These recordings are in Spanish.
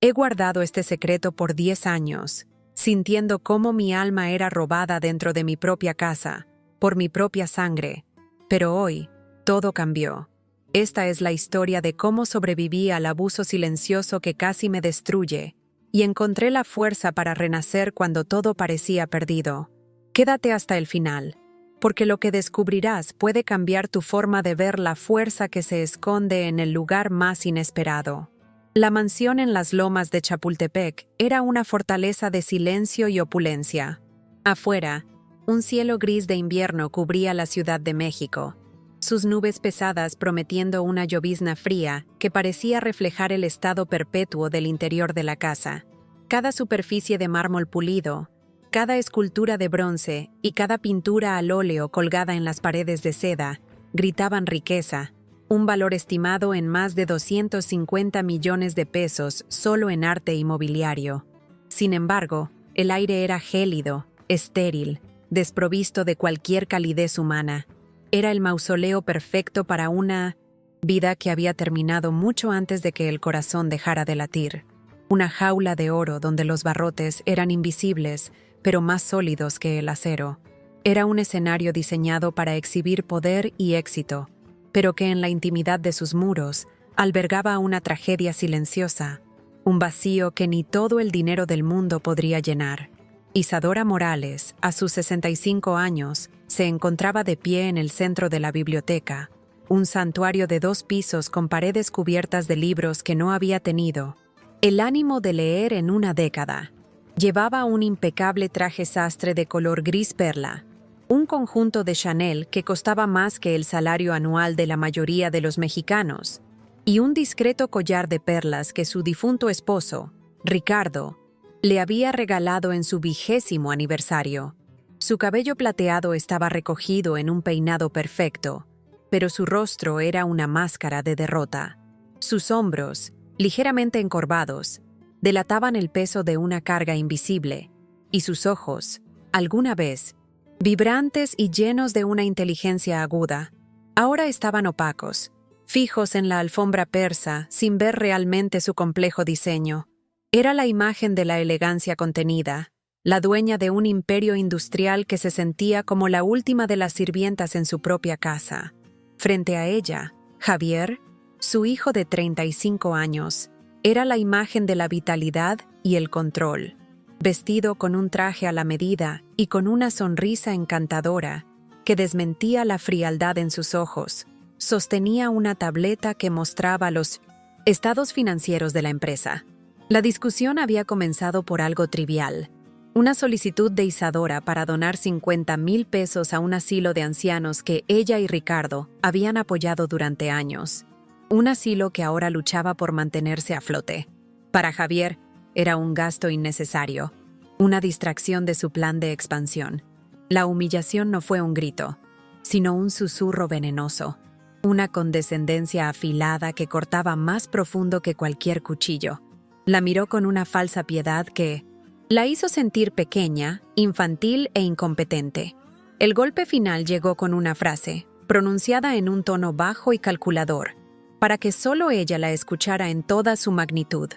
He guardado este secreto por 10 años, sintiendo cómo mi alma era robada dentro de mi propia casa, por mi propia sangre. Pero hoy, todo cambió. Esta es la historia de cómo sobreviví al abuso silencioso que casi me destruye, y encontré la fuerza para renacer cuando todo parecía perdido. Quédate hasta el final, porque lo que descubrirás puede cambiar tu forma de ver la fuerza que se esconde en el lugar más inesperado. La mansión en las lomas de Chapultepec era una fortaleza de silencio y opulencia. Afuera, un cielo gris de invierno cubría la Ciudad de México, sus nubes pesadas prometiendo una llovizna fría que parecía reflejar el estado perpetuo del interior de la casa. Cada superficie de mármol pulido, cada escultura de bronce y cada pintura al óleo colgada en las paredes de seda gritaban riqueza, un valor estimado en más de 250 millones de pesos solo en arte y mobiliario. Sin embargo, el aire era gélido, estéril, desprovisto de cualquier calidez humana. Era el mausoleo perfecto para una vida que había terminado mucho antes de que el corazón dejara de latir. Una jaula de oro donde los barrotes eran invisibles, pero más sólidos que el acero. Era un escenario diseñado para exhibir poder y éxito, pero que en la intimidad de sus muros albergaba una tragedia silenciosa, un vacío que ni todo el dinero del mundo podría llenar. Isadora Morales, a sus 65 años, se encontraba de pie en el centro de la biblioteca, un santuario de 2 pisos con paredes cubiertas de libros que no había tenido el ánimo de leer en una década. Llevaba un impecable traje sastre de color gris perla, un conjunto de Chanel que costaba más que el salario anual de la mayoría de los mexicanos, y un discreto collar de perlas que su difunto esposo, Ricardo, le había regalado en su 20º aniversario. Su cabello plateado estaba recogido en un peinado perfecto, pero su rostro era una máscara de derrota. Sus hombros, ligeramente encorvados, delataban el peso de una carga invisible, y sus ojos, alguna vez, vibrantes y llenos de una inteligencia aguda, ahora estaban opacos, fijos en la alfombra persa sin ver realmente su complejo diseño. Era la imagen de la elegancia contenida, la dueña de un imperio industrial que se sentía como la última de las sirvientas en su propia casa. Frente a ella, Javier, su hijo de 35 años, era la imagen de la vitalidad y el control. Vestido con un traje a la medida y con una sonrisa encantadora que desmentía la frialdad en sus ojos, sostenía una tableta que mostraba los estados financieros de la empresa. La discusión había comenzado por algo trivial, una solicitud de Isadora para donar 50,000 pesos a un asilo de ancianos que ella y Ricardo habían apoyado durante años. Un asilo que ahora luchaba por mantenerse a flote. Para Javier, era un gasto innecesario, una distracción de su plan de expansión. La humillación no fue un grito, sino un susurro venenoso, una condescendencia afilada que cortaba más profundo que cualquier cuchillo. La miró con una falsa piedad que la hizo sentir pequeña, infantil e incompetente. El golpe final llegó con una frase, pronunciada en un tono bajo y calculador, para que solo ella la escuchara en toda su magnitud.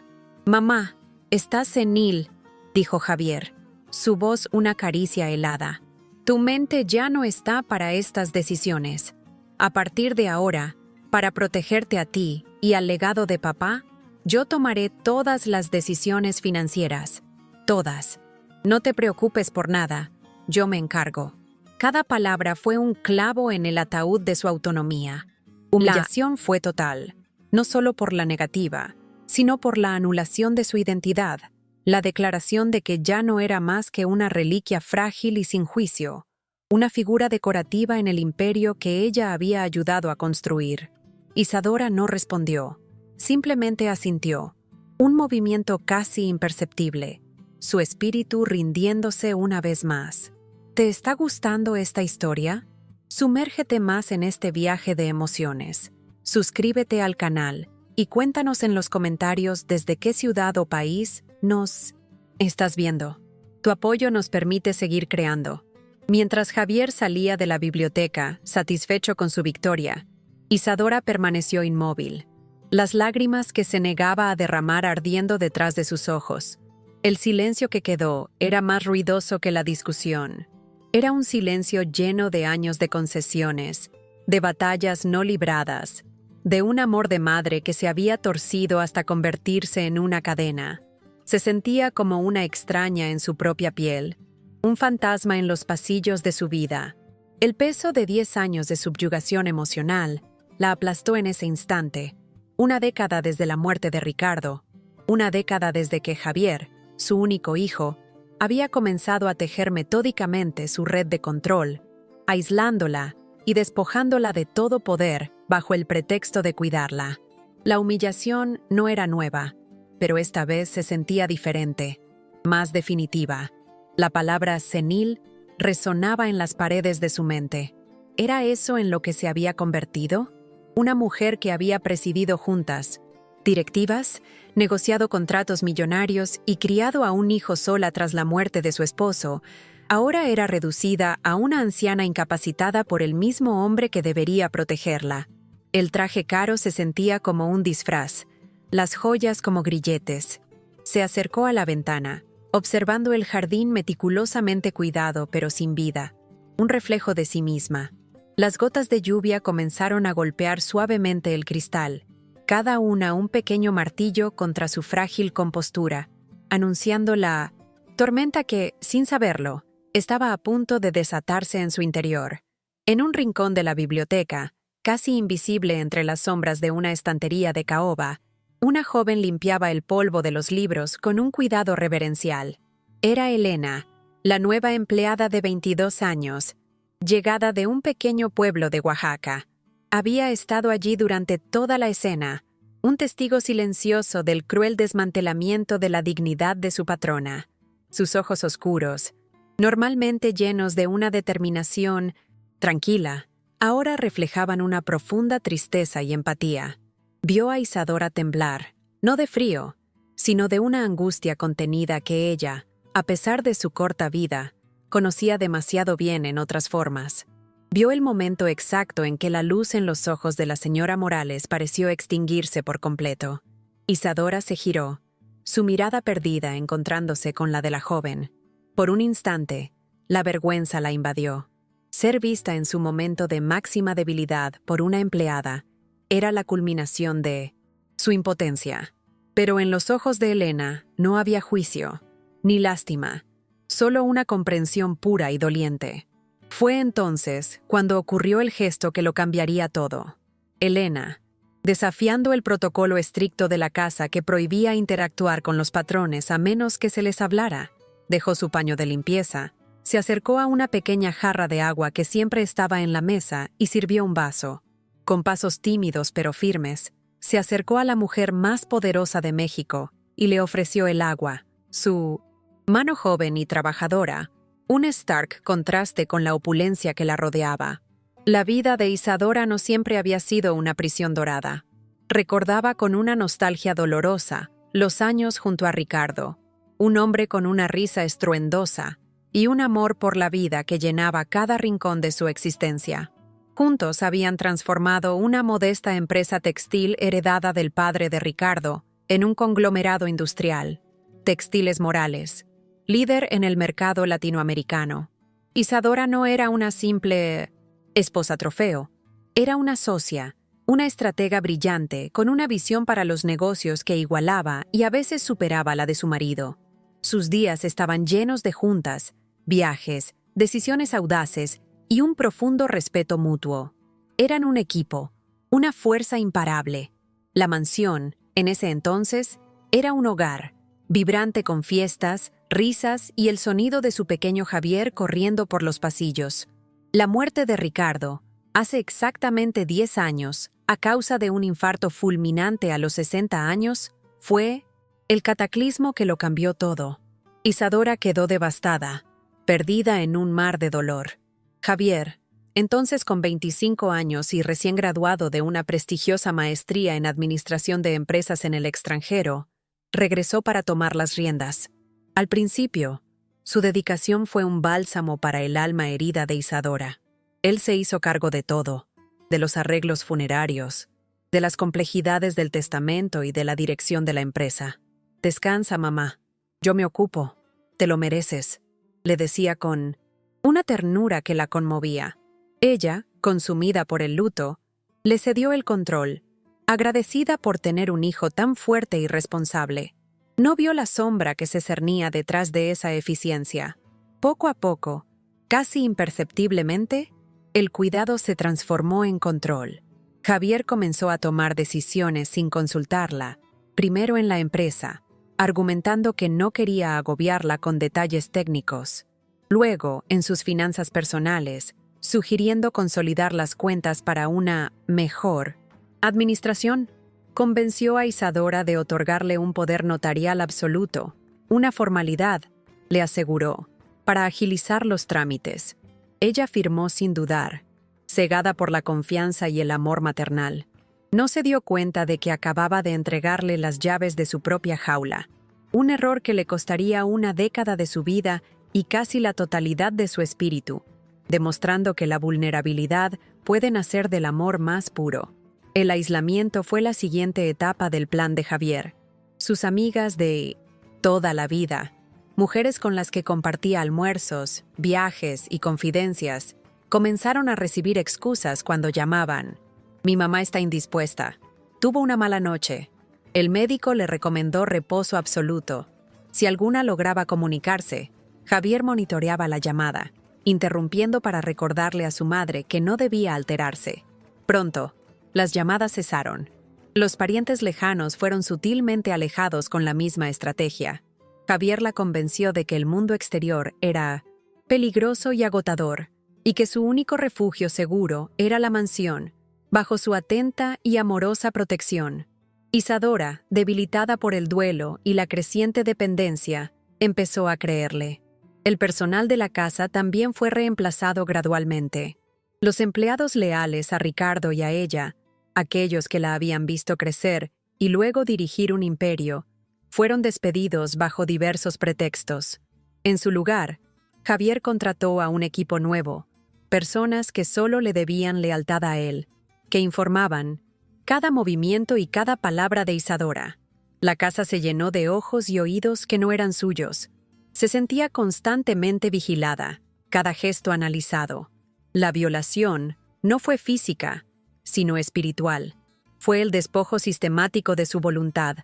«Mamá, estás senil», dijo Javier, su voz una caricia helada. «Tu mente ya no está para estas decisiones. A partir de ahora, para protegerte a ti y al legado de papá, yo tomaré todas las decisiones financieras. Todas. No te preocupes por nada, yo me encargo». Cada palabra fue un clavo en el ataúd de su autonomía. Humillación fue total, no solo por la negativa, sino por la anulación de su identidad, la declaración de que ya no era más que una reliquia frágil y sin juicio, una figura decorativa en el imperio que ella había ayudado a construir. Isadora no respondió, simplemente asintió, un movimiento casi imperceptible, su espíritu rindiéndose una vez más. ¿Te está gustando esta historia? Sumérgete más en este viaje de emociones. Suscríbete al canal y cuéntanos en los comentarios desde qué ciudad o país nos estás viendo. Tu apoyo nos permite seguir creando. Mientras Javier salía de la biblioteca, satisfecho con su victoria, Isadora permaneció inmóvil. las lágrimas que se negaba a derramar ardiendo detrás de sus ojos. El silencio que quedó era más ruidoso que la discusión. Era un silencio lleno de años de concesiones, de batallas no libradas, de un amor de madre que se había torcido hasta convertirse en una cadena. Se sentía como una extraña en su propia piel, un fantasma en los pasillos de su vida. El peso de 10 años de subyugación emocional la aplastó en ese instante. Una década desde la muerte de Ricardo, una década desde que Javier, su único hijo, había comenzado a tejer metódicamente su red de control, aislándola y despojándola de todo poder bajo el pretexto de cuidarla. La humillación no era nueva, pero esta vez se sentía diferente, más definitiva. La palabra senil resonaba en las paredes de su mente. ¿Era eso en lo que se había convertido? Una mujer que había presidido juntas, directivas, negociado contratos millonarios y criado a un hijo sola tras la muerte de su esposo, ahora era reducida a una anciana incapacitada por el mismo hombre que debería protegerla. El traje caro se sentía como un disfraz, las joyas como grilletes. Se acercó a la ventana, observando el jardín meticulosamente cuidado pero sin vida, un reflejo de sí misma. Las gotas de lluvia comenzaron a golpear suavemente el cristal, cada una un pequeño martillo contra su frágil compostura, anunciando la tormenta que, sin saberlo, estaba a punto de desatarse en su interior. En un rincón de la biblioteca, casi invisible entre las sombras de una estantería de caoba, una joven limpiaba el polvo de los libros con un cuidado reverencial. Era Elena, la nueva empleada de 22 años, llegada de un pequeño pueblo de Oaxaca. Había estado allí durante toda la escena, un testigo silencioso del cruel desmantelamiento de la dignidad de su patrona. Sus ojos oscuros, normalmente llenos de una determinación tranquila, ahora reflejaban una profunda tristeza y empatía. Vio a Isadora temblar, no de frío, sino de una angustia contenida que ella, a pesar de su corta vida, conocía demasiado bien en otras formas. Vio el momento exacto en que la luz en los ojos de la señora Morales pareció extinguirse por completo. Isadora se giró, su mirada perdida encontrándose con la de la joven. Por un instante, la vergüenza la invadió. Ser vista en su momento de máxima debilidad por una empleada era la culminación de su impotencia. Pero en los ojos de Elena no había juicio, ni lástima, solo una comprensión pura y doliente. Fue entonces cuando ocurrió el gesto que lo cambiaría todo. Elena, desafiando el protocolo estricto de la casa que prohibía interactuar con los patrones a menos que se les hablara, dejó su paño de limpieza, se acercó a una pequeña jarra de agua que siempre estaba en la mesa y sirvió un vaso. Con pasos tímidos pero firmes, se acercó a la mujer más poderosa de México y le ofreció el agua, su mano joven y trabajadora, un stark contraste con la opulencia que la rodeaba. La vida de Isadora no siempre había sido una prisión dorada. Recordaba con una nostalgia dolorosa los años junto a Ricardo, un hombre con una risa estruendosa y un amor por la vida que llenaba cada rincón de su existencia. Juntos habían transformado una modesta empresa textil heredada del padre de Ricardo en un conglomerado industrial, Textiles Morales, líder en el mercado latinoamericano. Isadora no era una simple esposa trofeo, era una socia, una estratega brillante con una visión para los negocios que igualaba y a veces superaba la de su marido. Sus días estaban llenos de juntas, viajes, decisiones audaces y un profundo respeto mutuo. Eran un equipo, una fuerza imparable. La mansión, en ese entonces, era un hogar, vibrante con fiestas, risas y el sonido de su pequeño Javier corriendo por los pasillos. La muerte de Ricardo, hace exactamente 10 años, a causa de un infarto fulminante a los 60 años, fue el cataclismo que lo cambió todo. Isadora quedó devastada, perdida en un mar de dolor. Javier, entonces con 25 años y recién graduado de una prestigiosa maestría en administración de empresas en el extranjero, regresó para tomar las riendas. Al principio, su dedicación fue un bálsamo para el alma herida de Isadora. Él se hizo cargo de todo, de los arreglos funerarios, de las complejidades del testamento y de la dirección de la empresa. «Descansa, mamá. Yo me ocupo. Te lo mereces», le decía con una ternura que la conmovía. Ella, consumida por el luto, le cedió el control, agradecida por tener un hijo tan fuerte y responsable. No vio la sombra que se cernía detrás de esa eficiencia. Poco a poco, casi imperceptiblemente, el cuidado se transformó en control. Javier comenzó a tomar decisiones sin consultarla, primero en la empresa, argumentando que no quería agobiarla con detalles técnicos. Luego, en sus finanzas personales, sugiriendo consolidar las cuentas para una mejor administración. Convenció a Isadora de otorgarle un poder notarial absoluto, una formalidad, le aseguró, para agilizar los trámites. Ella firmó sin dudar, cegada por la confianza y el amor maternal. No se dio cuenta de que acababa de entregarle las llaves de su propia jaula, un error que le costaría una década de su vida y casi la totalidad de su espíritu, demostrando que la vulnerabilidad puede nacer del amor más puro. El aislamiento fue la siguiente etapa del plan de Javier. Sus amigas de toda la vida, mujeres con las que compartía almuerzos, viajes y confidencias, comenzaron a recibir excusas cuando llamaban. «Mi mamá está indispuesta. Tuvo una mala noche. El médico le recomendó reposo absoluto». Si alguna lograba comunicarse, Javier monitoreaba la llamada, interrumpiendo para recordarle a su madre que no debía alterarse. Pronto, las llamadas cesaron. Los parientes lejanos fueron sutilmente alejados con la misma estrategia. Javier la convenció de que el mundo exterior era peligroso y agotador, y que su único refugio seguro era la mansión, bajo su atenta y amorosa protección. Isadora, debilitada por el duelo y la creciente dependencia, empezó a creerle. El personal de la casa también fue reemplazado gradualmente. Los empleados leales a Ricardo y a ella, aquellos que la habían visto crecer y luego dirigir un imperio, fueron despedidos bajo diversos pretextos. En su lugar, Javier contrató a un equipo nuevo, personas que solo le debían lealtad a él, que informaban cada movimiento y cada palabra de Isadora. La casa se llenó de ojos y oídos que no eran suyos. Se sentía constantemente vigilada, cada gesto analizado. La violación no fue física, sino espiritual. Fue el despojo sistemático de su voluntad,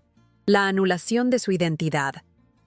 la anulación de su identidad,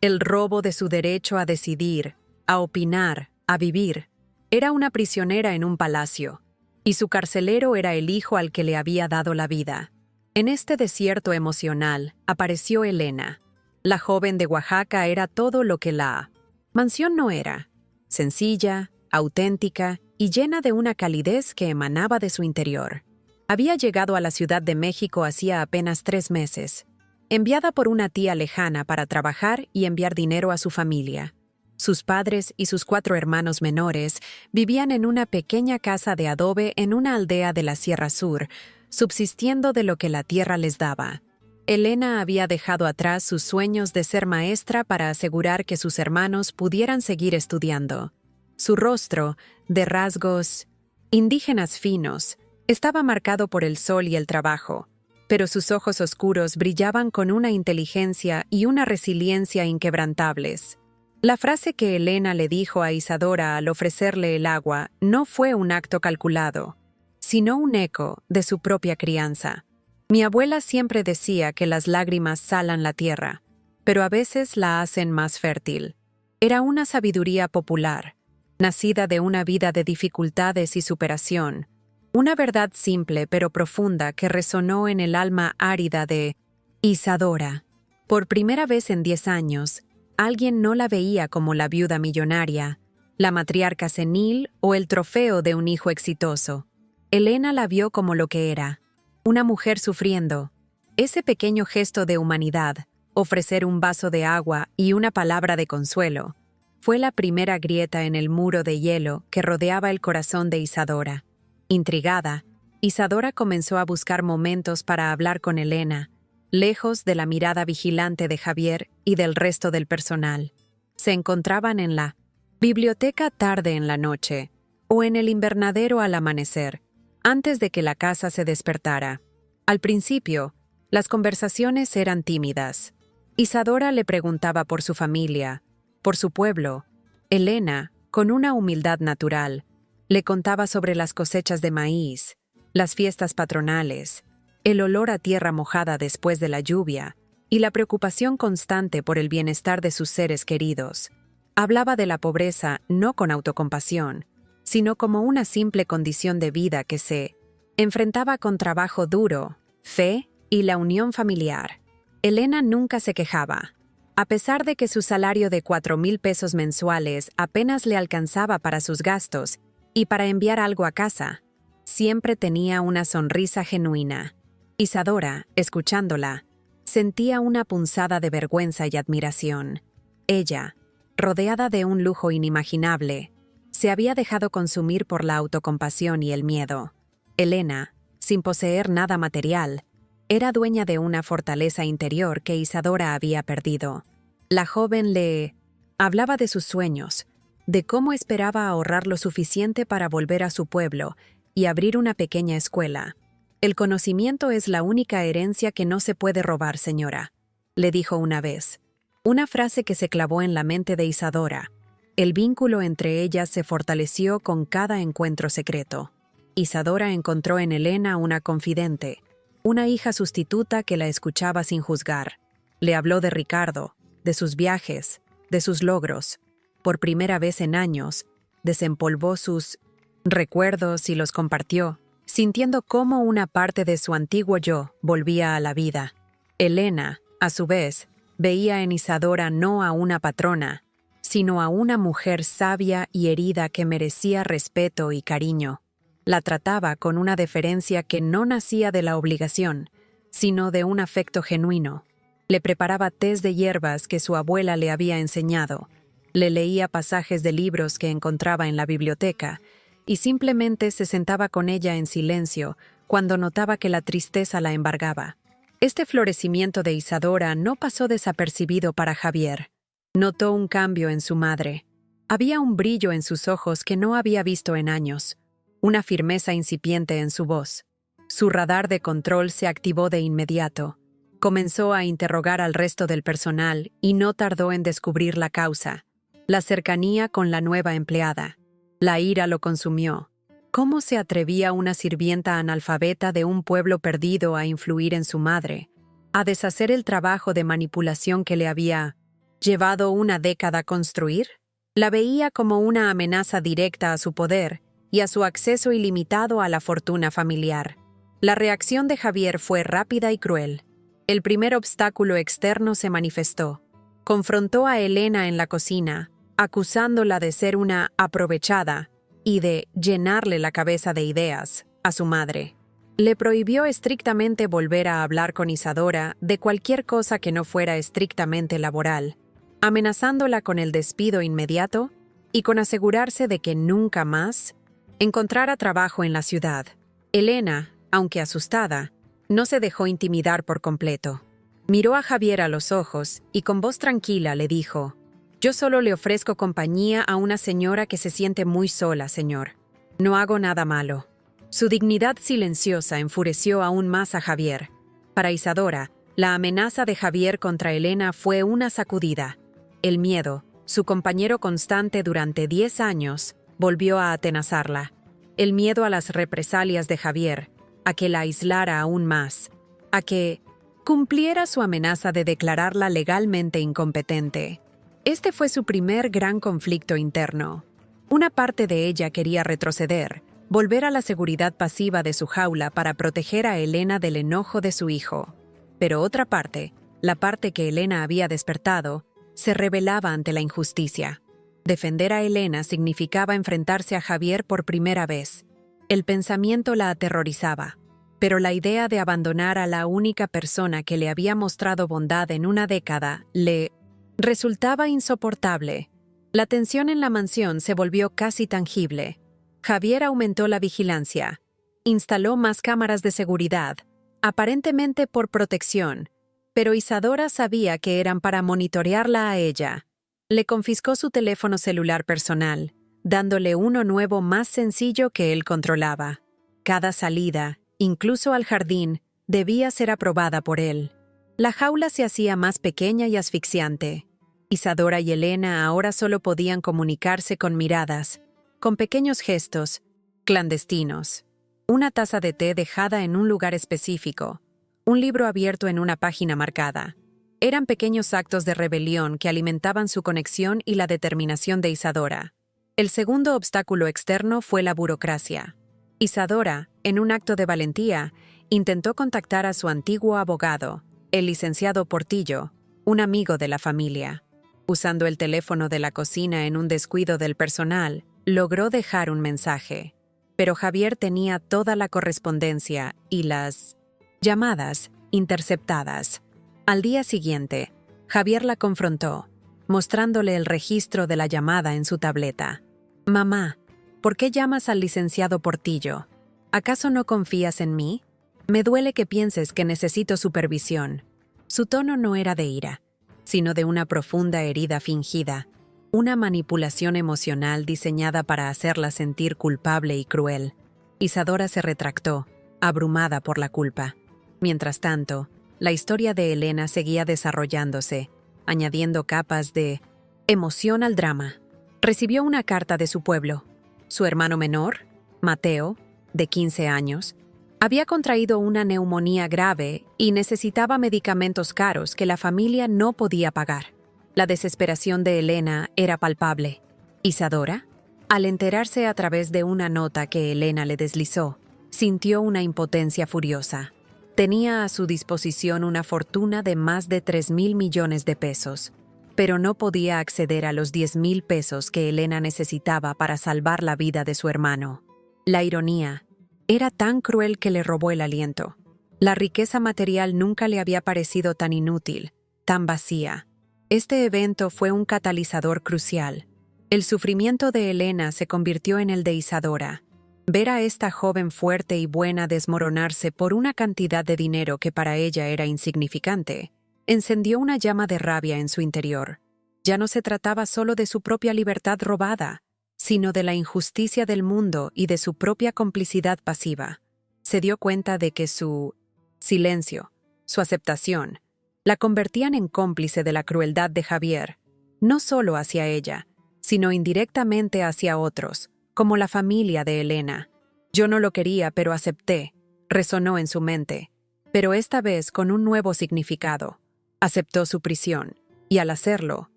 el robo de su derecho a decidir, a opinar, a vivir. Era una prisionera en un palacio, y su carcelero era el hijo al que le había dado la vida. En este desierto emocional apareció Elena. La joven de Oaxaca era todo lo que la mansión no era: sencilla, auténtica y llena de una calidez que emanaba de su interior. Había llegado a la Ciudad de México hacía apenas 3 meses, enviada por una tía lejana para trabajar y enviar dinero a su familia. Sus padres y sus 4 hermanos menores vivían en una pequeña casa de adobe en una aldea de la Sierra Sur, subsistiendo de lo que la tierra les daba. Elena había dejado atrás sus sueños de ser maestra para asegurar que sus hermanos pudieran seguir estudiando. Su rostro, de rasgos indígenas finos, estaba marcado por el sol y el trabajo, pero sus ojos oscuros brillaban con una inteligencia y una resiliencia inquebrantables. La frase que Elena le dijo a Isadora al ofrecerle el agua no fue un acto calculado, sino un eco de su propia crianza. Mi abuela siempre decía que las lágrimas salan la tierra, pero a veces la hacen más fértil. Era una sabiduría popular, nacida de una vida de dificultades y superación, una verdad simple pero profunda que resonó en el alma árida de Isadora. Por primera vez en 10 años, alguien no la veía como la viuda millonaria, la matriarca senil o el trofeo de un hijo exitoso. Elena la vio como lo que era: una mujer sufriendo. Ese pequeño gesto de humanidad, ofrecer un vaso de agua y una palabra de consuelo, fue la primera grieta en el muro de hielo que rodeaba el corazón de Isadora. Intrigada, Isadora comenzó a buscar momentos para hablar con Elena, lejos de la mirada vigilante de Javier y del resto del personal. Se encontraban en la biblioteca tarde en la noche o en el invernadero al amanecer, antes de que la casa se despertara. Al principio, las conversaciones eran tímidas. Isadora le preguntaba por su familia, por su pueblo. Elena, con una humildad natural, le contaba sobre las cosechas de maíz, las fiestas patronales, el olor a tierra mojada después de la lluvia y la preocupación constante por el bienestar de sus seres queridos. Hablaba de la pobreza no con autocompasión, sino como una simple condición de vida que se enfrentaba con trabajo duro, fe y la unión familiar. Elena nunca se quejaba. A pesar de que su salario de 4,000 pesos mensuales apenas le alcanzaba para sus gastos y para enviar algo a casa, siempre tenía una sonrisa genuina. Isadora, escuchándola, sentía una punzada de vergüenza y admiración. Ella, rodeada de un lujo inimaginable, se había dejado consumir por la autocompasión y el miedo. Elena, sin poseer nada material, era dueña de una fortaleza interior que Isadora había perdido. La joven le hablaba de sus sueños, de cómo esperaba ahorrar lo suficiente para volver a su pueblo y abrir una pequeña escuela. «El conocimiento es la única herencia que no se puede robar, señora», le dijo una vez. Una frase que se clavó en la mente de Isadora. El vínculo entre ellas se fortaleció con cada encuentro secreto. Isadora encontró en Elena una confidente, una hija sustituta que la escuchaba sin juzgar. Le habló de Ricardo, de sus viajes, de sus logros. Por primera vez en años, desempolvó sus recuerdos y los compartió, sintiendo cómo una parte de su antiguo yo volvía a la vida. Elena, a su vez, veía en Isadora no a una patrona, sino a una mujer sabia y herida que merecía respeto y cariño. La trataba con una deferencia que no nacía de la obligación, sino de un afecto genuino. Le preparaba tés de hierbas que su abuela le había enseñado, le leía pasajes de libros que encontraba en la biblioteca y simplemente se sentaba con ella en silencio cuando notaba que la tristeza la embargaba. Este florecimiento de Isadora no pasó desapercibido para Javier. Notó un cambio en su madre. Había un brillo en sus ojos que no había visto en años, una firmeza incipiente en su voz. Su radar de control se activó de inmediato. Comenzó a interrogar al resto del personal y no tardó en descubrir la causa: la cercanía con la nueva empleada. La ira lo consumió. ¿Cómo se atrevía una sirvienta analfabeta de un pueblo perdido a influir en su madre, a deshacer el trabajo de manipulación que le había llevado una década construir? La veía como una amenaza directa a su poder y a su acceso ilimitado a la fortuna familiar. La reacción de Javier fue rápida y cruel. El primer obstáculo externo se manifestó. Confrontó a Elena en la cocina, acusándola de ser una aprovechada y de llenarle la cabeza de ideas a su madre. Le prohibió estrictamente volver a hablar con Isadora de cualquier cosa que no fuera estrictamente laboral, amenazándola con el despido inmediato y con asegurarse de que nunca más encontrara trabajo en la ciudad. Elena, aunque asustada, no se dejó intimidar por completo. Miró a Javier a los ojos y con voz tranquila le dijo: «Yo solo le ofrezco compañía a una señora que se siente muy sola, señor. No hago nada malo». Su dignidad silenciosa enfureció aún más a Javier. Para Isadora, la amenaza de Javier contra Elena fue una sacudida. El miedo, su compañero constante durante 10 años, volvió a atenazarla. El miedo a las represalias de Javier, a que la aislara aún más, a que cumpliera su amenaza de declararla legalmente incompetente. Este fue su primer gran conflicto interno. Una parte de ella quería retroceder, volver a la seguridad pasiva de su jaula para proteger a Elena del enojo de su hijo. Pero otra parte, la parte que Elena había despertado, se rebelaba ante la injusticia. Defender a Elena significaba enfrentarse a Javier por primera vez. El pensamiento la aterrorizaba, pero la idea de abandonar a la única persona que le había mostrado bondad en una década le resultaba insoportable. La tensión en la mansión se volvió casi tangible. Javier aumentó la vigilancia, instaló más cámaras de seguridad, aparentemente por protección, pero Isadora sabía que eran para monitorearla a ella. Le confiscó su teléfono celular personal, dándole uno nuevo más sencillo que él controlaba. Cada salida, incluso al jardín, debía ser aprobada por él. La jaula se hacía más pequeña y asfixiante. Isadora y Elena ahora solo podían comunicarse con miradas, con pequeños gestos, clandestinos. Una taza de té dejada en un lugar específico, un libro abierto en una página marcada. Eran pequeños actos de rebelión que alimentaban su conexión y la determinación de Isadora. El segundo obstáculo externo fue la burocracia. Isadora, en un acto de valentía, intentó contactar a su antiguo abogado, el licenciado Portillo, un amigo de la familia. Usando el teléfono de la cocina en un descuido del personal, logró dejar un mensaje. Pero Javier tenía toda la correspondencia y las llamadas interceptadas. Al día siguiente, Javier la confrontó, mostrándole el registro de la llamada en su tableta. «Mamá, ¿por qué llamas al licenciado Portillo? ¿Acaso no confías en mí? Me duele que pienses que necesito supervisión». Su tono no era de ira, sino de una profunda herida fingida, una manipulación emocional diseñada para hacerla sentir culpable y cruel. Isadora se retractó, abrumada por la culpa. Mientras tanto, la historia de Elena seguía desarrollándose, añadiendo capas de emoción al drama. Recibió una carta de su pueblo. Su hermano menor, Mateo, de 15 años, había contraído una neumonía grave y necesitaba medicamentos caros que la familia no podía pagar. La desesperación de Elena era palpable. Isadora, al enterarse a través de una nota que Elena le deslizó, sintió una impotencia furiosa. Tenía a su disposición una fortuna de más de 3.000 millones de pesos, pero no podía acceder a los 10.000 pesos que Elena necesitaba para salvar la vida de su hermano. La ironía era tan cruel que le robó el aliento. La riqueza material nunca le había parecido tan inútil, tan vacía. Este evento fue un catalizador crucial. El sufrimiento de Elena se convirtió en el de Isadora. Ver a esta joven fuerte y buena desmoronarse por una cantidad de dinero que para ella era insignificante, encendió una llama de rabia en su interior. Ya no se trataba solo de su propia libertad robada, sino de la injusticia del mundo y de su propia complicidad pasiva. Se dio cuenta de que su silencio, su aceptación, la convertían en cómplice de la crueldad de Javier, no solo hacia ella, sino indirectamente hacia otros, como la familia de Elena. «Yo no lo quería, pero acepté», resonó en su mente, pero esta vez con un nuevo significado. Aceptó su prisión, y al hacerlo,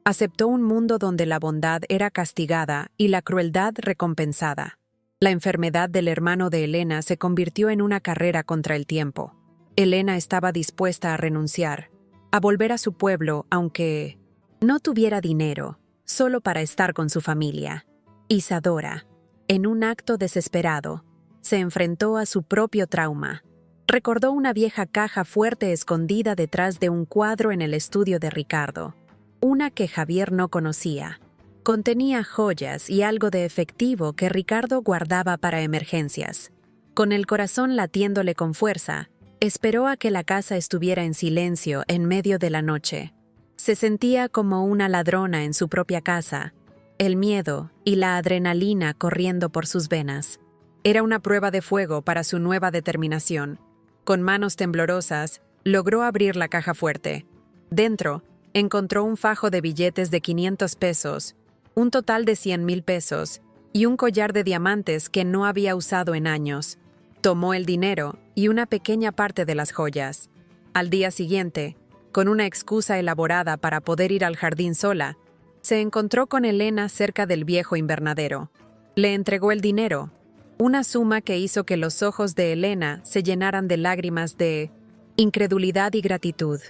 aceptó un mundo donde la bondad era castigada y la crueldad recompensada. La enfermedad del hermano de Elena se convirtió en una carrera contra el tiempo. Elena estaba dispuesta a renunciar, a volver a su pueblo, aunque no tuviera dinero, solo para estar con su familia. Isadora, en un acto desesperado, se enfrentó a su propio trauma. Recordó una vieja caja fuerte escondida detrás de un cuadro en el estudio de Ricardo, una que Javier no conocía. Contenía joyas y algo de efectivo que Ricardo guardaba para emergencias. Con el corazón latiéndole con fuerza, esperó a que la casa estuviera en silencio en medio de la noche. Se sentía como una ladrona en su propia casa, el miedo y la adrenalina corriendo por sus venas. Era una prueba de fuego para su nueva determinación. Con manos temblorosas, logró abrir la caja fuerte. Dentro, encontró un fajo de billetes de 500 pesos, un total de 100.000 pesos y un collar de diamantes que no había usado en años. Tomó el dinero y una pequeña parte de las joyas. Al día siguiente, con una excusa elaborada para poder ir al jardín sola, se encontró con Elena cerca del viejo invernadero. Le entregó el dinero, una suma que hizo que los ojos de Elena se llenaran de lágrimas de incredulidad y gratitud.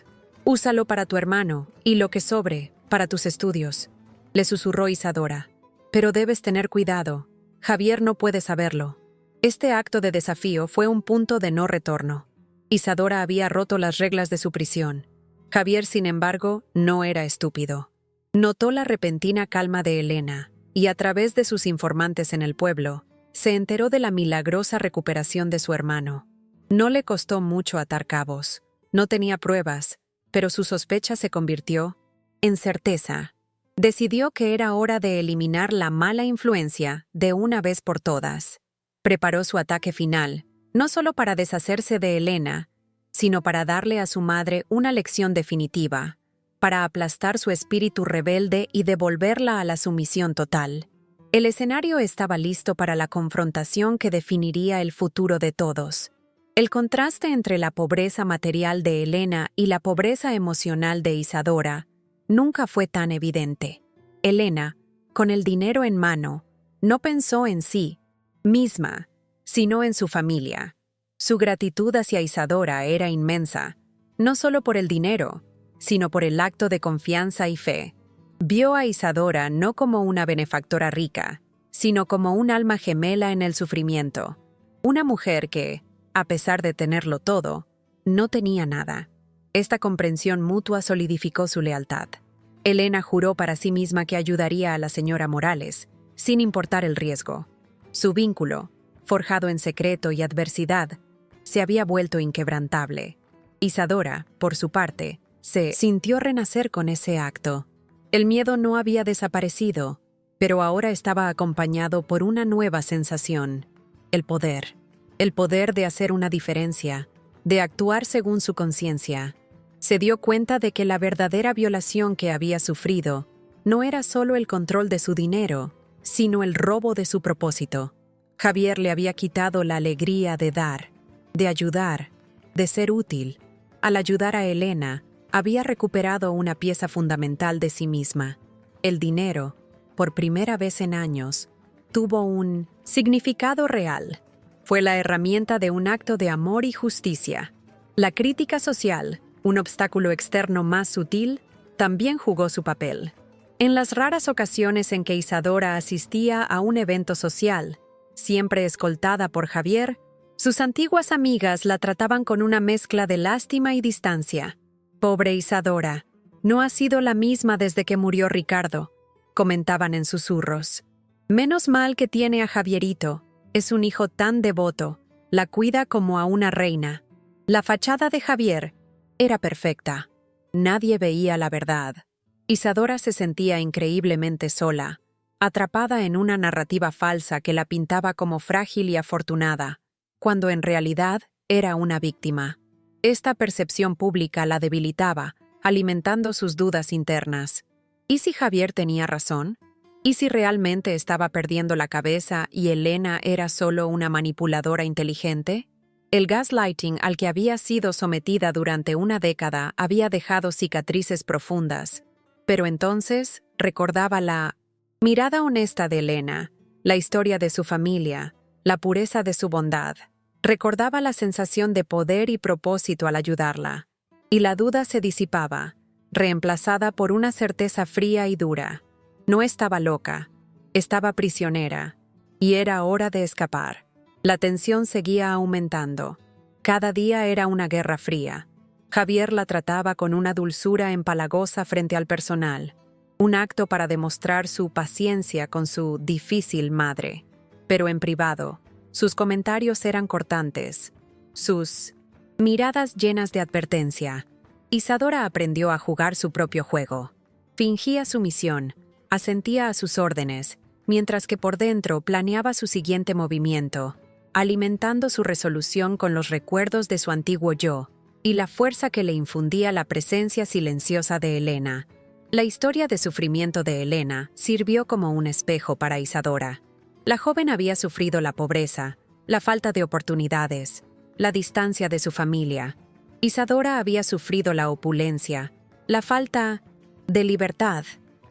«Úsalo para tu hermano y lo que sobre, para tus estudios», le susurró Isadora. «Pero debes tener cuidado. Javier no puede saberlo». Este acto de desafío fue un punto de no retorno. Isadora había roto las reglas de su prisión. Javier, sin embargo, no era estúpido. Notó la repentina calma de Elena y, a través de sus informantes en el pueblo, se enteró de la milagrosa recuperación de su hermano. No le costó mucho atar cabos. No tenía pruebas, pero su sospecha se convirtió en certeza. Decidió que era hora de eliminar la mala influencia de una vez por todas. Preparó su ataque final, no solo para deshacerse de Elena, sino para darle a su madre una lección definitiva, para aplastar su espíritu rebelde y devolverla a la sumisión total. El escenario estaba listo para la confrontación que definiría el futuro de todos. El contraste entre la pobreza material de Elena y la pobreza emocional de Isadora nunca fue tan evidente. Elena, con el dinero en mano, no pensó en sí misma, sino en su familia. Su gratitud hacia Isadora era inmensa, no solo por el dinero, sino por el acto de confianza y fe. Vio a Isadora no como una benefactora rica, sino como un alma gemela en el sufrimiento. Una mujer que, a pesar de tenerlo todo, no tenía nada. Esta comprensión mutua solidificó su lealtad. Elena juró para sí misma que ayudaría a la señora Morales, sin importar el riesgo. Su vínculo, forjado en secreto y adversidad, se había vuelto inquebrantable. Isadora, por su parte, se sintió renacer con ese acto. El miedo no había desaparecido, pero ahora estaba acompañado por una nueva sensación: el poder. El poder de hacer una diferencia, de actuar según su conciencia. Se dio cuenta de que la verdadera violación que había sufrido no era solo el control de su dinero, sino el robo de su propósito. Javier le había quitado la alegría de dar, de ayudar, de ser útil. Al ayudar a Elena, había recuperado una pieza fundamental de sí misma. El dinero, por primera vez en años, tuvo un significado real. Fue la herramienta de un acto de amor y justicia. La crítica social, un obstáculo externo más sutil, también jugó su papel. En las raras ocasiones en que Isadora asistía a un evento social, siempre escoltada por Javier, sus antiguas amigas la trataban con una mezcla de lástima y distancia. «Pobre Isadora, no ha sido la misma desde que murió Ricardo», comentaban en susurros. «Menos mal que tiene a Javierito, es un hijo tan devoto, la cuida como a una reina». La fachada de Javier era perfecta. Nadie veía la verdad. Isadora se sentía increíblemente sola, atrapada en una narrativa falsa que la pintaba como frágil y afortunada, cuando en realidad era una víctima. Esta percepción pública la debilitaba, alimentando sus dudas internas. ¿Y si Javier tenía razón? ¿Y si realmente estaba perdiendo la cabeza y Elena era solo una manipuladora inteligente? El gaslighting al que había sido sometida durante una década había dejado cicatrices profundas, pero entonces recordaba la mirada honesta de Elena, la historia de su familia, la pureza de su bondad. Recordaba la sensación de poder y propósito al ayudarla, y la duda se disipaba, reemplazada por una certeza fría y dura. No estaba loca, estaba prisionera, y era hora de escapar. La tensión seguía aumentando. Cada día era una guerra fría. Javier la trataba con una dulzura empalagosa frente al personal, un acto para demostrar su paciencia con su difícil madre. Pero en privado, sus comentarios eran cortantes, sus miradas llenas de advertencia. Isadora aprendió a jugar su propio juego. Fingía sumisión, asentía a sus órdenes, mientras que por dentro planeaba su siguiente movimiento, alimentando su resolución con los recuerdos de su antiguo yo y la fuerza que le infundía la presencia silenciosa de Elena. La historia de sufrimiento de Elena sirvió como un espejo para Isadora. La joven había sufrido la pobreza, la falta de oportunidades, la distancia de su familia. Isadora había sufrido la opulencia, la falta de libertad,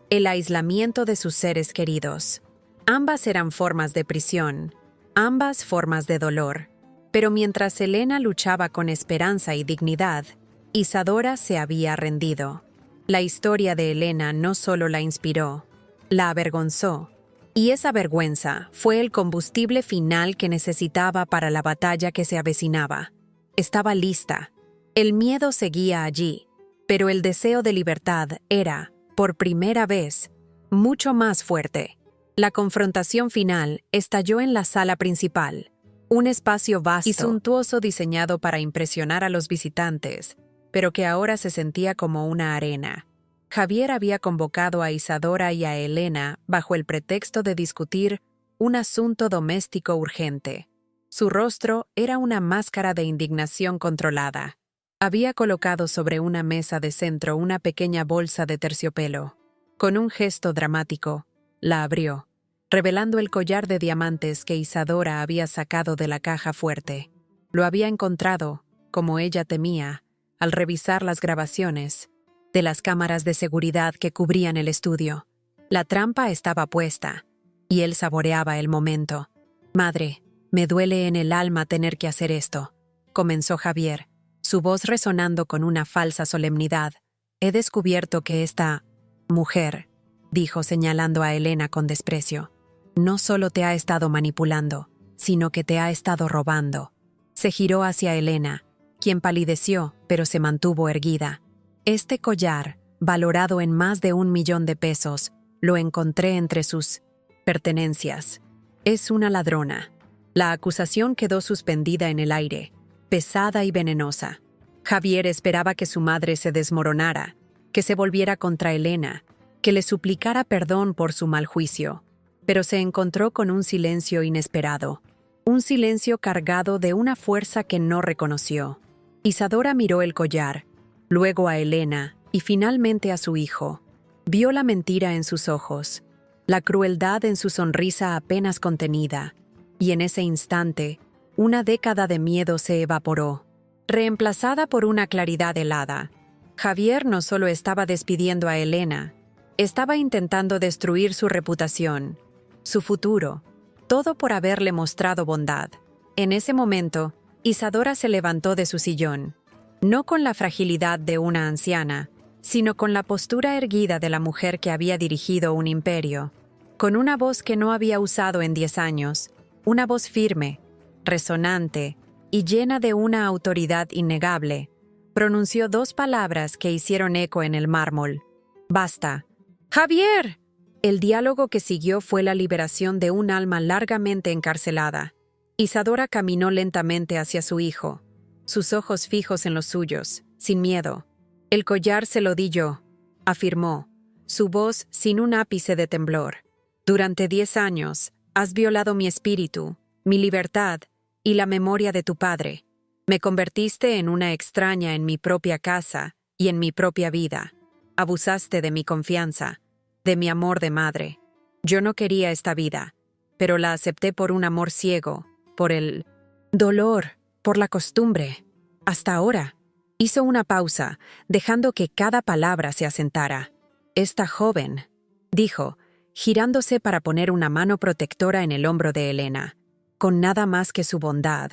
el aislamiento de sus seres queridos. Ambas eran formas de prisión, ambas formas de dolor. Pero mientras Elena luchaba con esperanza y dignidad, Isadora se había rendido. La historia de Elena no solo la inspiró, la avergonzó. Y esa vergüenza fue el combustible final que necesitaba para la batalla que se avecinaba. Estaba lista. El miedo seguía allí, pero el deseo de libertad era, por primera vez, mucho más fuerte. La confrontación final estalló en la sala principal, un espacio vasto y suntuoso diseñado para impresionar a los visitantes, pero que ahora se sentía como una arena. Javier había convocado a Isadora y a Elena bajo el pretexto de discutir un asunto doméstico urgente. Su rostro era una máscara de indignación controlada. Había colocado sobre una mesa de centro una pequeña bolsa de terciopelo. Con un gesto dramático, la abrió, revelando el collar de diamantes que Isadora había sacado de la caja fuerte. Lo había encontrado, como ella temía, al revisar las grabaciones de las cámaras de seguridad que cubrían el estudio. La trampa estaba puesta, y él saboreaba el momento. «Madre, me duele en el alma tener que hacer esto», comenzó Javier, su voz resonando con una falsa solemnidad. «He descubierto que esta mujer», dijo señalando a Elena con desprecio, «no solo te ha estado manipulando, sino que te ha estado robando». Se giró hacia Elena, quien palideció, pero se mantuvo erguida. «Este collar, valorado en más de 1 millón de pesos, lo encontré entre sus pertenencias. Es una ladrona». La acusación quedó suspendida en el aire, pesada y venenosa. Javier esperaba que su madre se desmoronara, que se volviera contra Elena, que le suplicara perdón por su mal juicio, pero se encontró con un silencio inesperado, un silencio cargado de una fuerza que no reconoció. Isadora miró el collar, luego a Elena y finalmente a su hijo. Vio la mentira en sus ojos, la crueldad en su sonrisa apenas contenida, y en ese instante, una década de miedo se evaporó, reemplazada por una claridad helada. Javier no solo estaba despidiendo a Elena, estaba intentando destruir su reputación, su futuro, todo por haberle mostrado bondad. En ese momento, Isadora se levantó de su sillón, no con la fragilidad de una anciana, sino con la postura erguida de la mujer que había dirigido un imperio, con una voz que no había usado en 10 años, una voz firme, resonante y llena de una autoridad innegable. Pronunció 2 palabras que hicieron eco en el mármol. «¡Basta!». «¡Javier!». El diálogo que siguió fue la liberación de un alma largamente encarcelada. Isadora caminó lentamente hacia su hijo, sus ojos fijos en los suyos, sin miedo. «El collar se lo di yo», afirmó, su voz sin un ápice de temblor. «Durante 10 años, has violado mi espíritu, mi libertad y la memoria de tu padre. Me convertiste en una extraña en mi propia casa y en mi propia vida. Abusaste de mi confianza, de mi amor de madre. Yo no quería esta vida, pero la acepté por un amor ciego, por el dolor, por la costumbre. Hasta ahora». Hizo una pausa, dejando que cada palabra se asentara. «Esta joven», dijo, girándose para poner una mano protectora en el hombro de Elena, «con nada más que su bondad,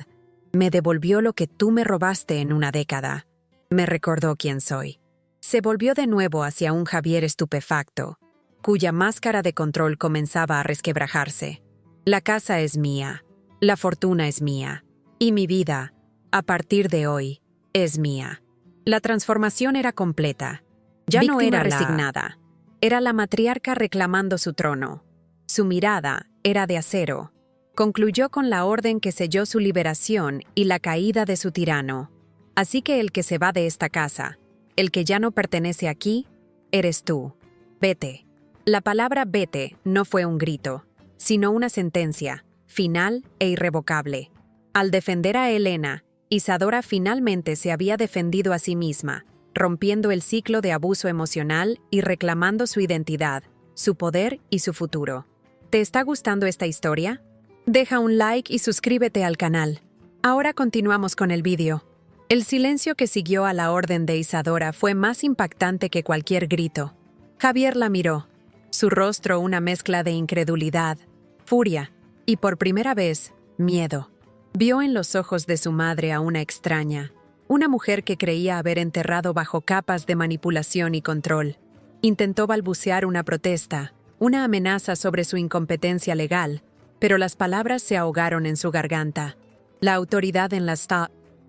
me devolvió lo que tú me robaste en una década. Me recordó quién soy». Se volvió de nuevo hacia un Javier estupefacto, cuya máscara de control comenzaba a resquebrajarse. «La casa es mía, la fortuna es mía, y mi vida, a partir de hoy, es mía». La transformación era completa. Ya no era resignada. Era la matriarca reclamando su trono. Su mirada era de acero. Concluyó con la orden que selló su liberación y la caída de su tirano. «Así que el que se va de esta casa, el que ya no pertenece aquí, eres tú. Vete». La palabra «vete» no fue un grito, sino una sentencia, final e irrevocable. Al defender a Elena, Isadora finalmente se había defendido a sí misma, rompiendo el ciclo de abuso emocional y reclamando su identidad, su poder y su futuro. ¿Te está gustando esta historia? Deja un like y suscríbete al canal. Ahora continuamos con el vídeo. El silencio que siguió a la orden de Isadora fue más impactante que cualquier grito. Javier la miró, su rostro una mezcla de incredulidad, furia y, por primera vez, miedo. Vio en los ojos de su madre a una extraña, una mujer que creía haber enterrado bajo capas de manipulación y control. Intentó balbucear una protesta, una amenaza sobre su incompetencia legal, pero las palabras se ahogaron en su garganta. La autoridad en la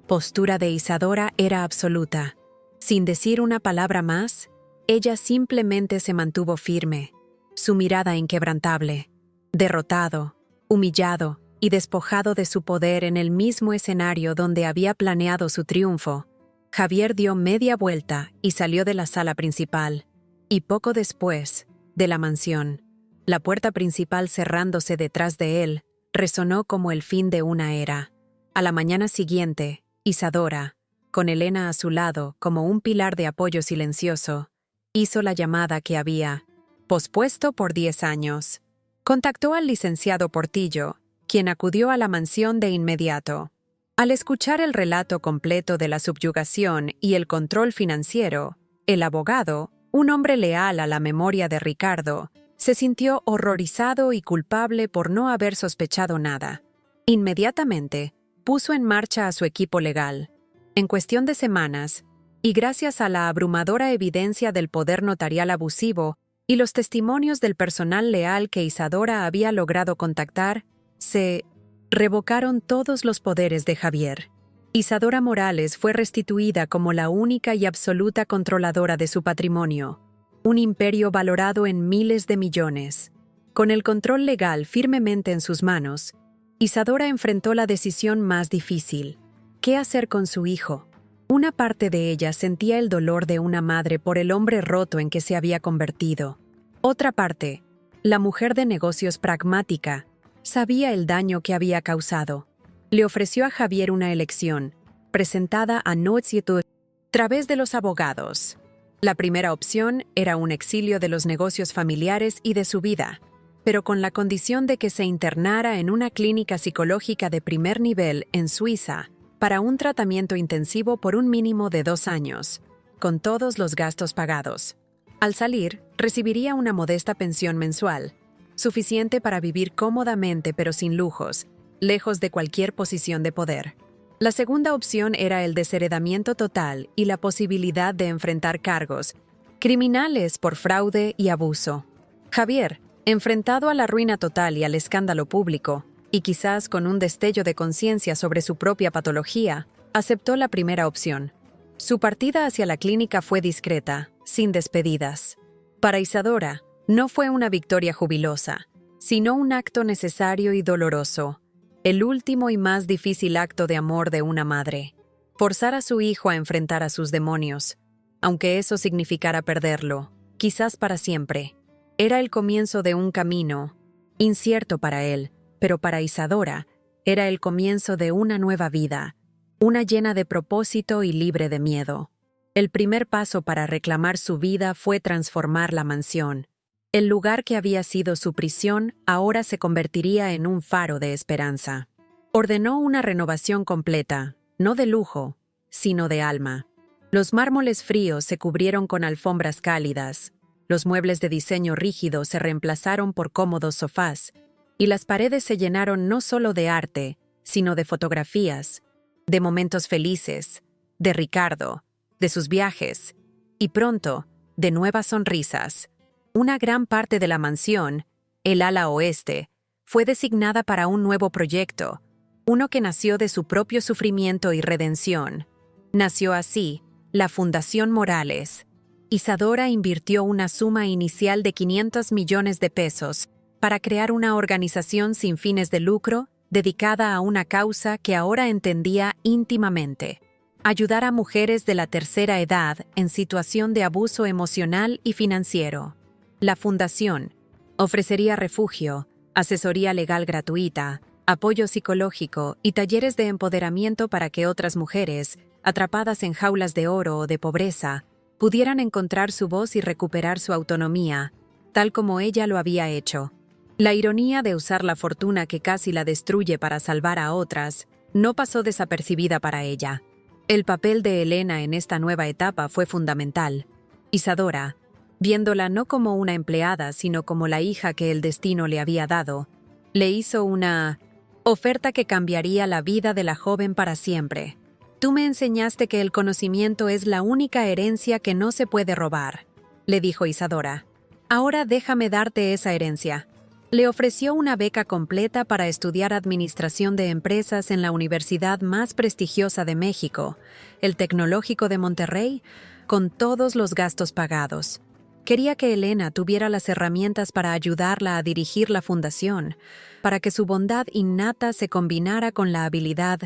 postura de Isadora era absoluta. Sin decir una palabra más, ella simplemente se mantuvo firme, su mirada inquebrantable. Derrotado, humillado y despojado de su poder en el mismo escenario donde había planeado su triunfo, Javier dio media vuelta y salió de la sala principal, y poco después, de la mansión. La puerta principal cerrándose detrás de él resonó como el fin de una era. A la mañana siguiente, Isadora, con Elena a su lado como un pilar de apoyo silencioso, hizo la llamada que había pospuesto por 10 años. Contactó al licenciado Portillo, quien acudió a la mansión de inmediato. Al escuchar el relato completo de la subyugación y el control financiero, el abogado, un hombre leal a la memoria de Ricardo, se sintió horrorizado y culpable por no haber sospechado nada. Inmediatamente, puso en marcha a su equipo legal. En cuestión de semanas, y gracias a la abrumadora evidencia del poder notarial abusivo y los testimonios del personal leal que Isadora había logrado contactar, se revocaron todos los poderes de Javier. Isadora Morales fue restituida como la única y absoluta controladora de su patrimonio, un imperio valorado en miles de millones. Con el control legal firmemente en sus manos, Isadora enfrentó la decisión más difícil: ¿qué hacer con su hijo? Una parte de ella sentía el dolor de una madre por el hombre roto en que se había convertido. Otra parte, la mujer de negocios pragmática, sabía el daño que había causado. Le ofreció a Javier una elección, presentada a través de los abogados. La primera opción era un exilio de los negocios familiares y de su vida, pero con la condición de que se internara en una clínica psicológica de primer nivel en Suiza para un tratamiento intensivo por un mínimo de 2 años, con todos los gastos pagados. Al salir, recibiría una modesta pensión mensual, suficiente para vivir cómodamente pero sin lujos, lejos de cualquier posición de poder. La segunda opción era el desheredamiento total y la posibilidad de enfrentar cargos criminales por fraude y abuso. Javier, enfrentado a la ruina total y al escándalo público, y quizás con un destello de conciencia sobre su propia patología, aceptó la primera opción. Su partida hacia la clínica fue discreta, sin despedidas. Para Isadora, no fue una victoria jubilosa, sino un acto necesario y doloroso, el último y más difícil acto de amor de una madre. Forzar a su hijo a enfrentar a sus demonios, aunque eso significara perderlo, quizás para siempre. Era el comienzo de un camino, incierto para él, pero para Isadora era el comienzo de una nueva vida, una llena de propósito y libre de miedo. El primer paso para reclamar su vida fue transformar la mansión. El lugar que había sido su prisión ahora se convertiría en un faro de esperanza. Ordenó una renovación completa, no de lujo, sino de alma. Los mármoles fríos se cubrieron con alfombras cálidas, los muebles de diseño rígido se reemplazaron por cómodos sofás, y las paredes se llenaron no solo de arte, sino de fotografías, de momentos felices, de Ricardo, de sus viajes, y pronto, de nuevas sonrisas. Una gran parte de la mansión, el ala oeste, fue designada para un nuevo proyecto, uno que nació de su propio sufrimiento y redención. Nació así la Fundación Morales. Isadora invirtió una suma inicial de 500 millones de pesos para crear una organización sin fines de lucro dedicada a una causa que ahora entendía íntimamente: ayudar a mujeres de la tercera edad en situación de abuso emocional y financiero. La fundación ofrecería refugio, asesoría legal gratuita, apoyo psicológico y talleres de empoderamiento para que otras mujeres, atrapadas en jaulas de oro o de pobreza, pudieran encontrar su voz y recuperar su autonomía, tal como ella lo había hecho. La ironía de usar la fortuna que casi la destruye para salvar a otras no pasó desapercibida para ella. El papel de Elena en esta nueva etapa fue fundamental. Isadora, viéndola no como una empleada, sino como la hija que el destino le había dado, le hizo una oferta que cambiaría la vida de la joven para siempre. «Tú me enseñaste que el conocimiento es la única herencia que no se puede robar», le dijo Isadora. «Ahora déjame darte esa herencia». Le ofreció una beca completa para estudiar administración de empresas en la universidad más prestigiosa de México, el Tecnológico de Monterrey, con todos los gastos pagados. Quería que Elena tuviera las herramientas para ayudarla a dirigir la fundación, para que su bondad innata se combinara con la habilidad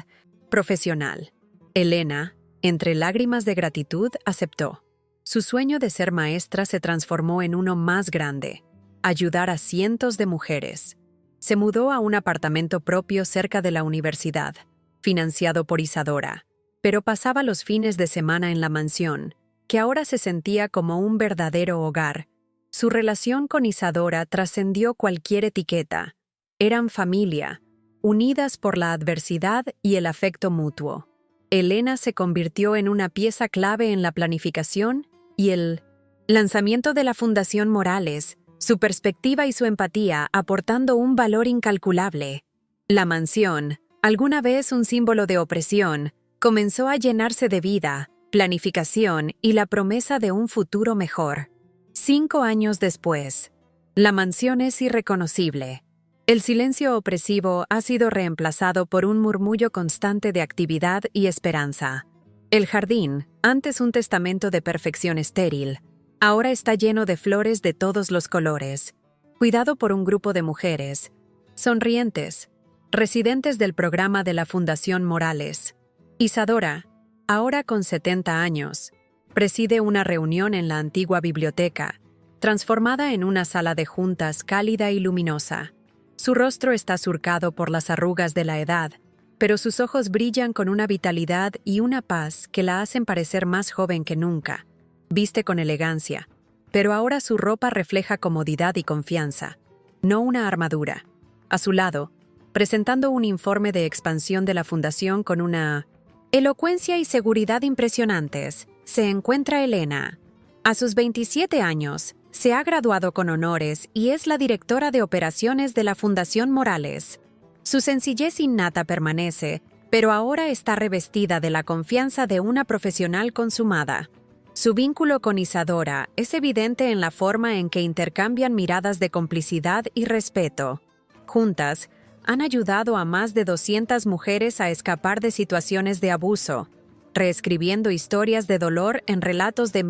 profesional. Elena, entre lágrimas de gratitud, aceptó. Su sueño de ser maestra se transformó en uno más grande: ayudar a cientos de mujeres. Se mudó a un apartamento propio cerca de la universidad, financiado por Isadora, pero pasaba los fines de semana en la mansión, que ahora se sentía como un verdadero hogar. Su relación con Isadora trascendió cualquier etiqueta. Eran familia, unidas por la adversidad y el afecto mutuo. Elena se convirtió en una pieza clave en la planificación y el lanzamiento de la Fundación Morales, su perspectiva y su empatía aportando un valor incalculable. La mansión, alguna vez un símbolo de opresión, comenzó a llenarse de vida, planificación y la promesa de un futuro mejor. 5 años después, la mansión es irreconocible. El silencio opresivo ha sido reemplazado por un murmullo constante de actividad y esperanza. El jardín, antes un testamento de perfección estéril, ahora está lleno de flores de todos los colores, cuidado por un grupo de mujeres, sonrientes, residentes del programa de la Fundación Morales. Isadora, ahora con 70 años, preside una reunión en la antigua biblioteca, transformada en una sala de juntas cálida y luminosa. Su rostro está surcado por las arrugas de la edad, pero sus ojos brillan con una vitalidad y una paz que la hacen parecer más joven que nunca. Viste con elegancia, pero ahora su ropa refleja comodidad y confianza, no una armadura. A su lado, presentando un informe de expansión de la Fundación con una elocuencia y seguridad impresionantes, se encuentra Elena. A sus 27 años, se ha graduado con honores y es la directora de operaciones de la Fundación Morales. Su sencillez innata permanece, pero ahora está revestida de la confianza de una profesional consumada. Su vínculo con Isadora es evidente en la forma en que intercambian miradas de complicidad y respeto. Juntas, han ayudado a más de 200 mujeres a escapar de situaciones de abuso, reescribiendo historias de dolor en relatos de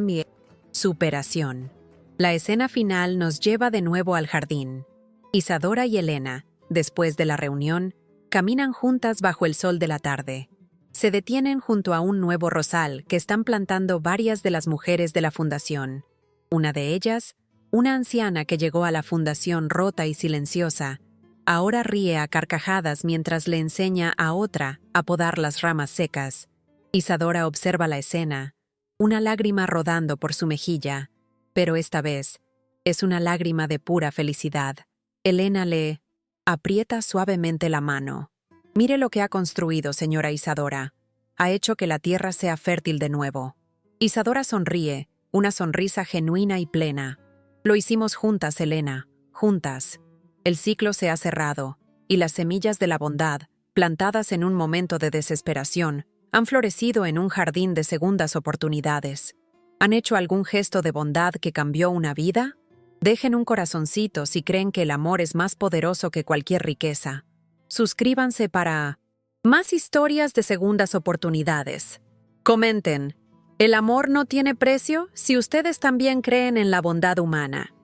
y superación. La escena final nos lleva de nuevo al jardín. Isadora y Elena, después de la reunión, caminan juntas bajo el sol de la tarde. Se detienen junto a un nuevo rosal que están plantando varias de las mujeres de la fundación. Una de ellas, una anciana que llegó a la fundación rota y silenciosa, ahora ríe a carcajadas mientras le enseña a otra a podar las ramas secas. Isadora observa la escena, una lágrima rodando por su mejilla, pero esta vez es una lágrima de pura felicidad. Elena le aprieta suavemente la mano. Mire lo que ha construido, señora Isadora. Ha hecho que la tierra sea fértil de nuevo. Isadora sonríe, una sonrisa genuina y plena. Lo hicimos juntas, Elena, juntas. El ciclo se ha cerrado, y las semillas de la bondad, plantadas en un momento de desesperación, han florecido en un jardín de segundas oportunidades. ¿Han hecho algún gesto de bondad que cambió una vida? Dejen un corazoncito si creen que el amor es más poderoso que cualquier riqueza. Suscríbanse para más historias de segundas oportunidades. Comenten, ¿el amor no tiene precio? Si ustedes también creen en la bondad humana.